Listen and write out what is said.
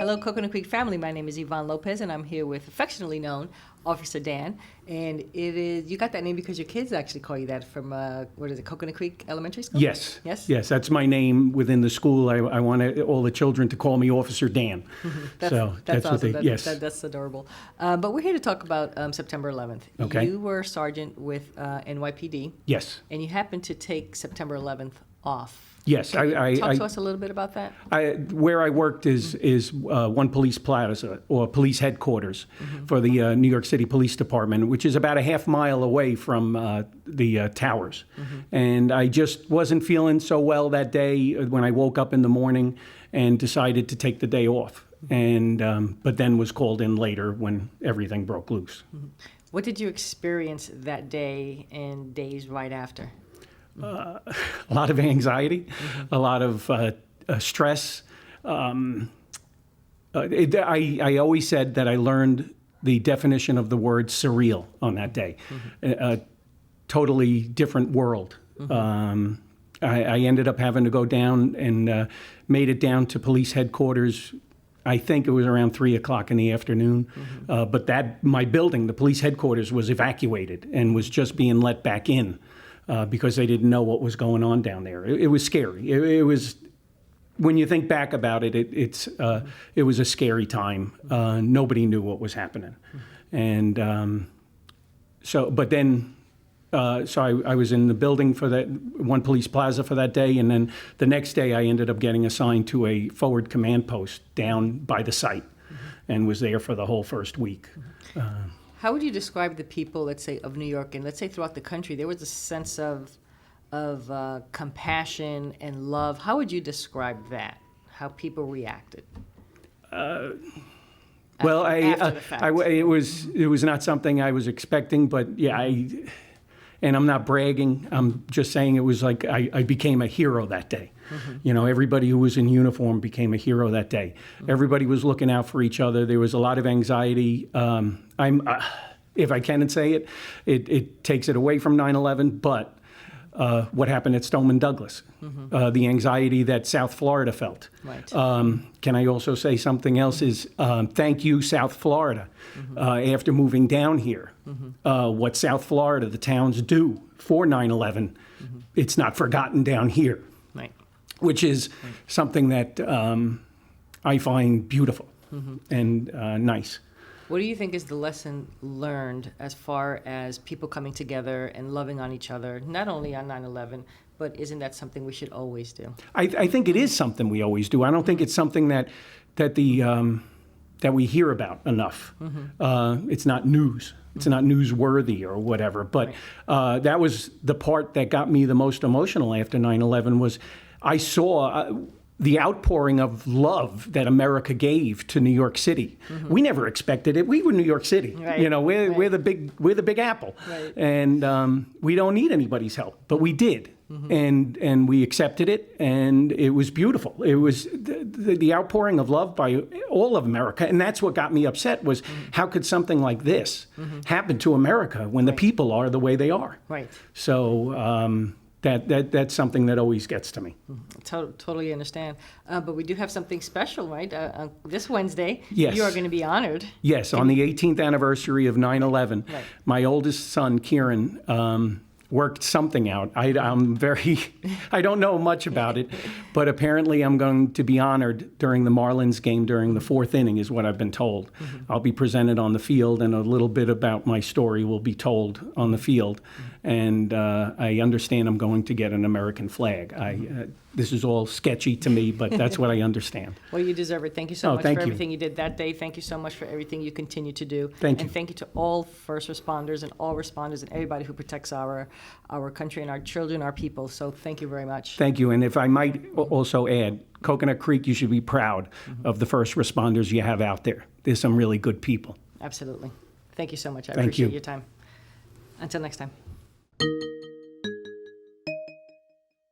Hello, Coconut Creek family. My name is Yvonne Lopez, and I'm here with affectionately known Officer Dan. And it is, you got that name because your kids actually call you that from, what is it, Coconut Creek Elementary School? Yes. Yes? Yes, that's my name within the school. I want all the children to call me Officer Dan. That's That's what awesome. they, yes. That's adorable. But we're here to talk about September 11th. Okay. You were sergeant with NYPD. Yes. And you happened to take September 11th off. Yes. Talk to us a little bit about that. Where I worked is One Police Plaza, or police headquarters for the New York City Police Department, which is about a half mile away from the towers. And I just wasn't feeling so well that day when I woke up in the morning and decided to take the day off. And but then was called in later when everything broke loose. What did you experience that day and days right after? A lot of anxiety, a lot of stress. I always said that I learned the definition of the word surreal on that day. A totally different world. I ended up having to go down and made it down to police headquarters. I think it was around 3 o'clock in the afternoon. But my building, the police headquarters, was evacuated and was just being let back in. Because they didn't know what was going on down there. It was scary. It was, when you think back about it, it was a scary time. Nobody knew what was happening. And I was in the building for that One Police Plaza for that day, and then the next day I ended up getting assigned to a forward command post down by the site and was there for the whole first week. How would you describe the people, let's say, of New York, and let's say throughout the country? There was a sense of compassion and love. How would you describe that? How people reacted? Well, it was not something I was expecting, but yeah, and I'm not bragging. I'm just saying it was like I became a hero that day. You know, everybody who was in uniform became a hero that day. Everybody was looking out for each other. There was a lot of anxiety. If I can say it, it takes it away from 9/11, but what happened at Stoneman Douglas, the anxiety that South Florida felt. Right. Can I also say something else is thank you, South Florida, after moving down here. What South Florida, the towns do for 9/11, it's not forgotten down here. Right. Which is something that I find beautiful and nice. What do you think is the lesson learned as far as people coming together and loving on each other, not only on 9/11, but isn't that something we should always do? I think it is something we always do. I don't think it's something that we hear about enough. It's not news. It's not newsworthy or whatever. But that was the part that got me the most emotional after 9/11 was I saw the outpouring of love that America gave to New York City. We never expected it. We were New York City. Right. You know, we're the Big Apple, right. And we don't need anybody's help, but we did, and we accepted it, and it was beautiful. It was the outpouring of love by all of America, and that's what got me upset. Was how could something like this happen to America when the people are the way they are? Right. So. That's something that always gets to me. Totally understand. But we do have something special, right? This Wednesday, yes. You are going to be honored. Yes, on the 18th anniversary of 9/11, right. My oldest son, Kieran, worked something out. I don't know much about it, but apparently I'm going to be honored during the Marlins game during the fourth inning is what I've been told. I'll be presented on the field, and a little bit about my story will be told on the field. And I understand I'm going to get an American flag. This is all sketchy to me, but that's what I understand. Well, you deserve it. Thank you so much thank for you. everything you did that day. Thank you so much for everything you continue to do. Thank you. And thank you to all first responders and all responders and everybody who protects our country and our children, our people. So thank you very much. Thank you. And if I might also add, Coconut Creek, you should be proud of the first responders you have out there. There's some really good people. Absolutely. Thank you so much. I Thank appreciate you. your time. Until next time.